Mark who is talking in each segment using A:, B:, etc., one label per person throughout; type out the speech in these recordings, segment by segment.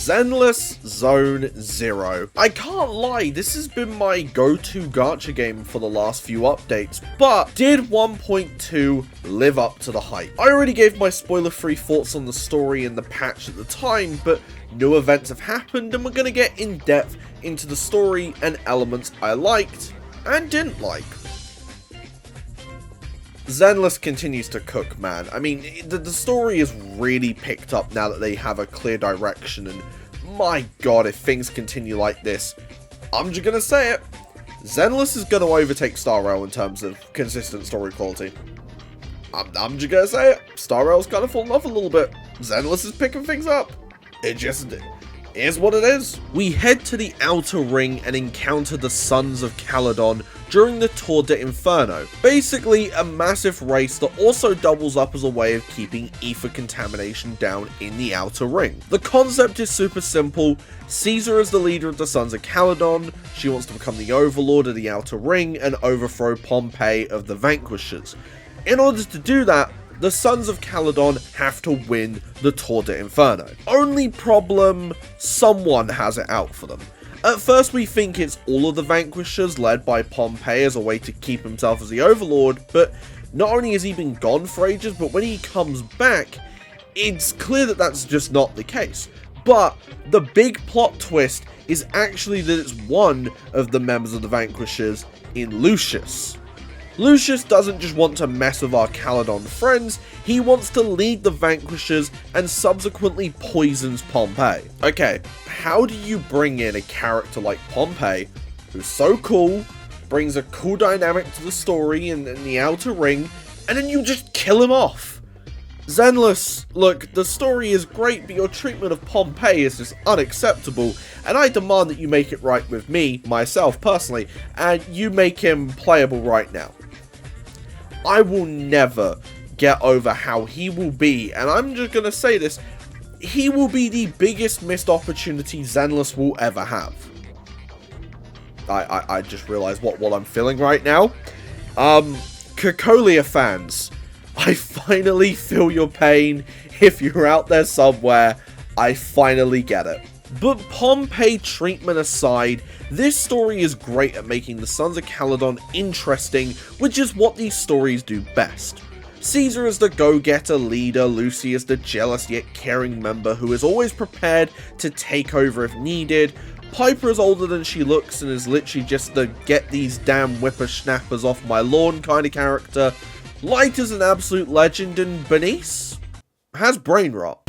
A: Zenless Zone Zero. I can't lie, this has been my go-to gacha game for the last few updates, but did 1.2 live up to the hype? I already gave my spoiler-free thoughts on the story and the patch at the time, but new events have happened and we're going to get in depth into the story and elements I liked and didn't like. Zenless continues to cook, man. I mean, the story is really picked up now that they have a clear direction, and my god, if things continue like this, I'm just gonna say it, Zenless is gonna overtake Star Rail in terms of consistent story quality. I'm just gonna say it, Star Rail's kind of fallen off a little bit. Zenless is picking things up. It just is what it is. We head to the Outer Ring and encounter the Sons of Calydon during the Tour de Inferno. Basically, a massive race that also doubles up as a way of keeping ether contamination down in the Outer Ring. The concept is super simple. Caesar is the leader of the Sons of Calydon. She wants to become the overlord of the Outer Ring and overthrow Pompey of the Vanquishers. In order to do that, the Sons of Calydon have to win the Tour de Inferno. Only problem, someone has it out for them. At first we think it's all of the Vanquishers led by Pompey as a way to keep himself as the overlord, but not only has he been gone for ages, but when he comes back, it's clear that that's just not the case. But the big plot twist is actually that it's one of the members of the Vanquishers in Lucius. Lucius doesn't just want to mess with our Calydon friends, he wants to lead the Vanquishers and subsequently poisons Pompey. Okay, how do you bring in a character like Pompey, who's so cool, brings a cool dynamic to the story and the Outer Ring, and then you just kill him off? Zenless, look, the story is great, but your treatment of Pompey is just unacceptable, and I demand that you make it right with me, myself personally, and you make him playable right now. I will never get over how he will be, and I'm just gonna say this, he will be the biggest missed opportunity Zenless will ever have. I just realized what I'm feeling right now. Cocolia fans, I finally feel your pain. If you're out there somewhere, I finally get it. But Pompey treatment aside, this story is great at making the Sons of Calydon interesting, which is what these stories do best. Caesar is the go-getter leader, Lucy is the jealous yet caring member who is always prepared to take over if needed, Piper is older than she looks and is literally just the get these damn whippersnappers off my lawn kind of character, Light is an absolute legend, and Burnice has brain rot.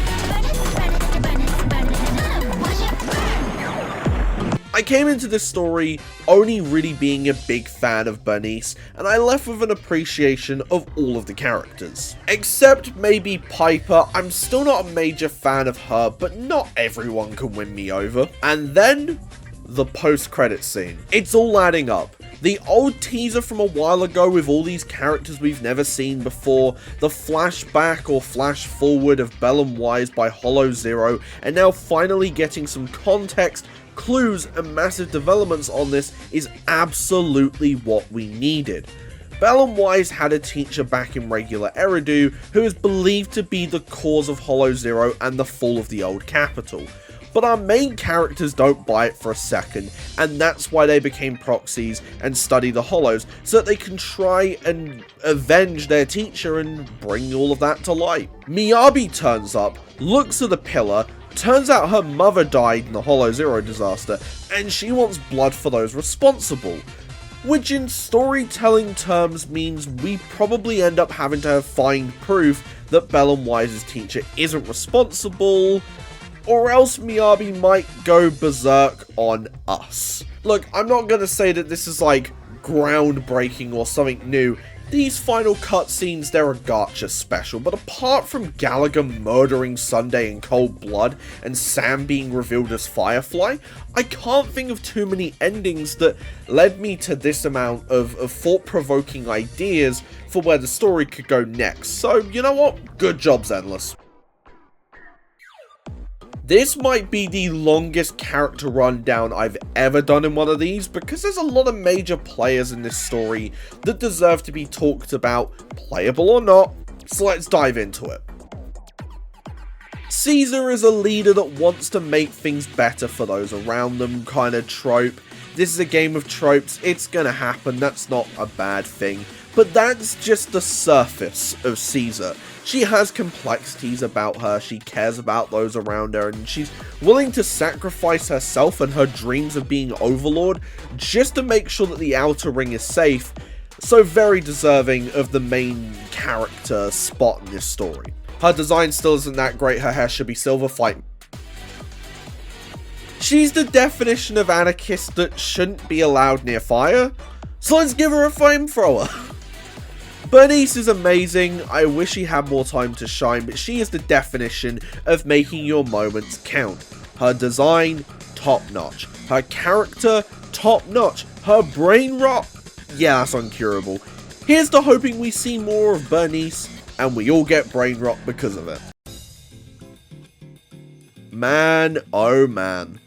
A: I came into this story only really being a big fan of Burnice, and I left with an appreciation of all of the characters. Except maybe Piper, I'm still not a major fan of her, but not everyone can win me over. And then, the post-credits scene. It's all adding up. The old teaser from a while ago with all these characters we've never seen before, the flashback or flash forward of Bell and Wise by Hollow Zero, and now finally getting some context, clues and massive developments on this is absolutely what we needed. Bell and Wise had a teacher back in regular Eridu who is believed to be the cause of Hollow Zero and the fall of the old capital. But our main characters don't buy it for a second, and that's why they became proxies and study the Hollows, so that they can try and avenge their teacher and bring all of that to light. Miyabi turns up, looks at the pillar, turns out her mother died in the Hollow Zero disaster, and she wants blood for those responsible. Which in storytelling terms means we probably end up having to find proof that Bell and Wise's teacher isn't responsible, or else Miyabi might go berserk on us. Look, I'm not gonna say that this is like groundbreaking or something new. These final cutscenes, they're a gacha special, but apart from Gallagher murdering Sunday in cold blood and Sam being revealed as Firefly, I can't think of too many endings that led me to this amount of thought-provoking ideas for where the story could go next. So, you know what? Good job, Zenless. This might be the longest character rundown I've ever done in one of these, because there's a lot of major players in this story that deserve to be talked about, playable or not, so let's dive into it. Caesar is a leader that wants to make things better for those around them kind of trope. This is a game of tropes, it's gonna happen, that's not a bad thing. But that's just the surface of Caesar. She has complexities about her, she cares about those around her, and she's willing to sacrifice herself and her dreams of being Overlord just to make sure that the Outer Ring is safe. So very deserving of the main character spot in this story. Her design still isn't that great, her hair should be silver, fight. She's the definition of anarchist that shouldn't be allowed near fire, so let's give her a flamethrower. Burnice is amazing, I wish she had more time to shine, but she is the definition of making your moments count. Her design, top notch. Her character, top notch. Her brain rot, yeah, that's uncurable. Here's to hoping we see more of Burnice, and we all get brain rot because of it. Man, oh man.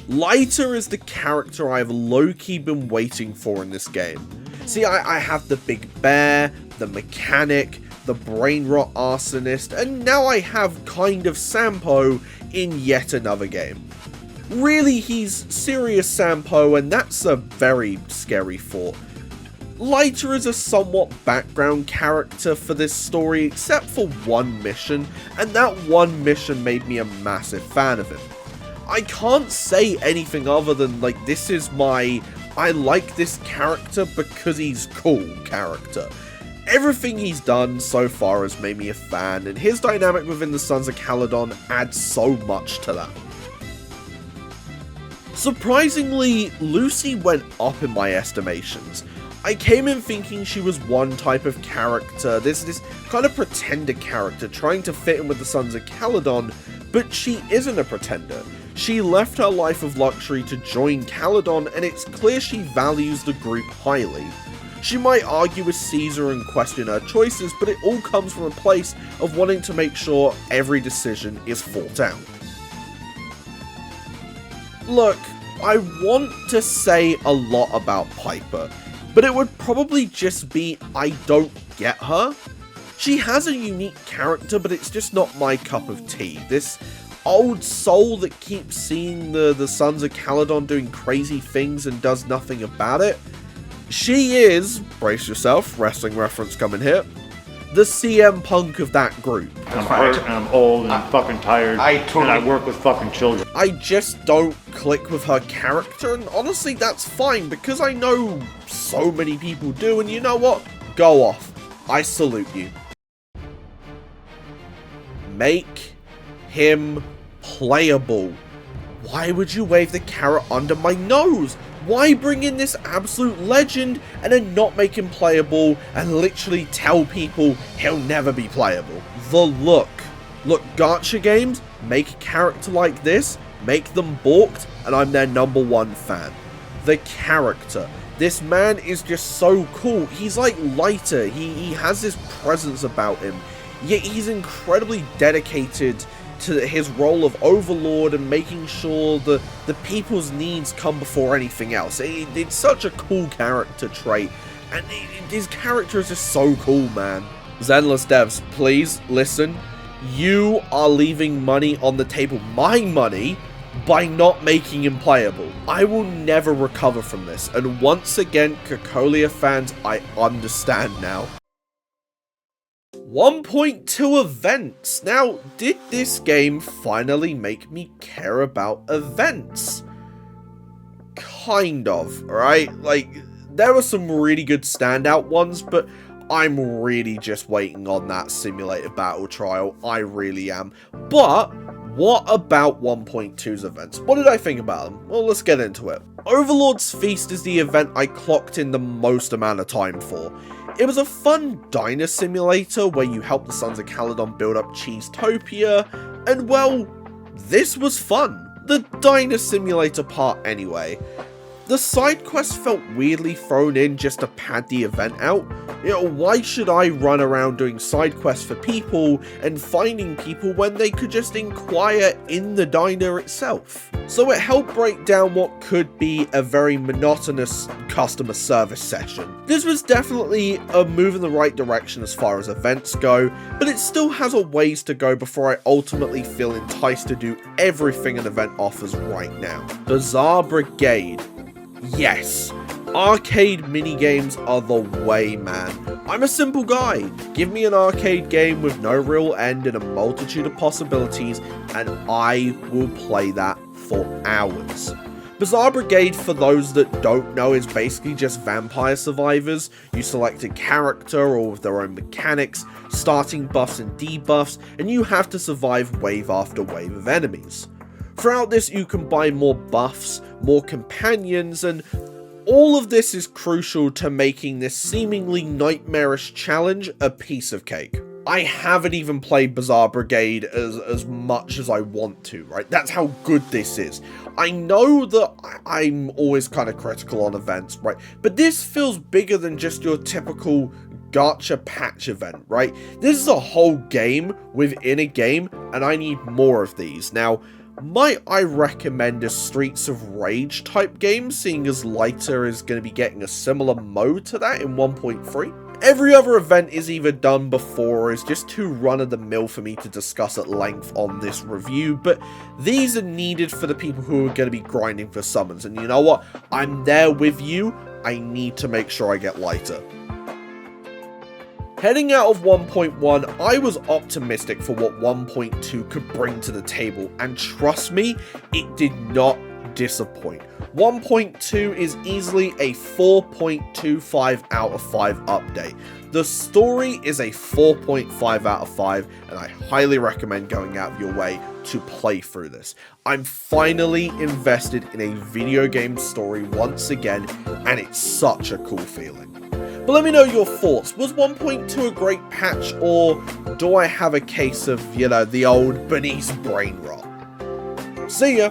A: Lighter is the character I've low-key been waiting for in this game. See, I have the big bear, the mechanic, the brain rot arsonist, and now I have kind of Sampo in yet another game. Really, he's serious Sampo, and that's a very scary thought. Lighter is a somewhat background character for this story, except for one mission, and that one mission made me a massive fan of him. I can't say anything other than, like, this is my I like this character because he's cool character. Everything he's done so far has made me a fan, and his dynamic within the Sons of Calydon adds so much to that. Surprisingly, Lucy went up in my estimations. I came in thinking she was one type of character, this kind of pretender character trying to fit in with the Sons of Calydon, but she isn't a pretender. She left her life of luxury to join Calydon, and it's clear she values the group highly. She might argue with Caesar and question her choices, but it all comes from a place of wanting to make sure every decision is thought out. Look, I want to say a lot about Piper, but it would probably just be I don't get her. She has a unique character, but it's just not my cup of tea. This old soul that keeps seeing the Sons of Calydon doing crazy things and does nothing about it. She is, brace yourself, wrestling reference coming here, the CM Punk of that group.
B: I'm hurt, and I'm old, and I'm fucking tired, and I work with fucking children.
A: I just don't click with her character, and honestly that's fine, because I know so many people do, and you know what? Go off. I salute you. Make him playable. Why would you wave the carrot under my nose? Why bring in this absolute legend and then not make him playable and literally tell people he'll never be playable? The look. Look, gacha games, make a character like this, make them balked, and I'm their #1 fan. The character. This man is just so cool. He's like Lighter. He has this presence about him. Yet he's incredibly dedicated to his role of Overlord and making sure the people's needs come before anything else. It's such a cool character trait, and his character is just so cool, man. Zenless devs, please listen. You are leaving money on the table, my money, by not making him playable. I will never recover from this, and once again, Cocolia fans, I understand now. 1.2 events. Now, did this game finally make me care about events? Kind of, right? Like, there were some really good standout ones, but I'm really just waiting on that simulator battle trial. I really am. But what about 1.2's events? What did I think about them? Well, let's get into it. Overlord's Feast is the event I clocked in the most amount of time for. It was a fun diner simulator where you help the Sons of Calydon build up Cheesetopia, and well, this was fun. The diner simulator part anyway. The side quest felt weirdly thrown in just to pad the event out. Why should I run around doing side quests for people and finding people when they could just inquire in the diner itself? So it helped break down what could be a very monotonous customer service session. This was definitely a move in the right direction as far as events go, but it still has a ways to go before I ultimately feel enticed to do everything an event offers right now. Bazaar Brigade. Yes, arcade minigames are the way, man. I'm a simple guy. Give me an arcade game with no real end and a multitude of possibilities, and I will play that for hours. Bazaar Brigade, for those that don't know, is basically just Vampire Survivors. You select a character, all with their own mechanics, starting buffs and debuffs, and you have to survive wave after wave of enemies. Throughout this, you can buy more buffs, more companions, and all of this is crucial to making this seemingly nightmarish challenge a piece of cake. I haven't even played Bazaar Brigade as much as I want to, right? That's how good this is. I know that I'm always kind of critical on events, right? But this feels bigger than just your typical gacha patch event, right? This is a whole game within a game, and I need more of these. Now, might I recommend a Streets of Rage type game, seeing as Lighter is going to be getting a similar mode to that in 1.3? Every other event is either done before or is just too run-of-the-mill for me to discuss at length on this review, but these are needed for the people who are going to be grinding for summons, and you know what? I'm there with you. I need to make sure I get Lighter. Heading out of 1.1, I was optimistic for what 1.2 could bring to the table, and trust me, it did not disappoint. 1.2 is easily a 4.25 out of 5 update. The story is a 4.5 out of 5, and I highly recommend going out of your way to play through this. I'm finally invested in a video game story once again, and it's such a cool feeling. But let me know your thoughts. Was 1.2 a great patch, or do I have a case of, the old Burnice brain rot? See ya!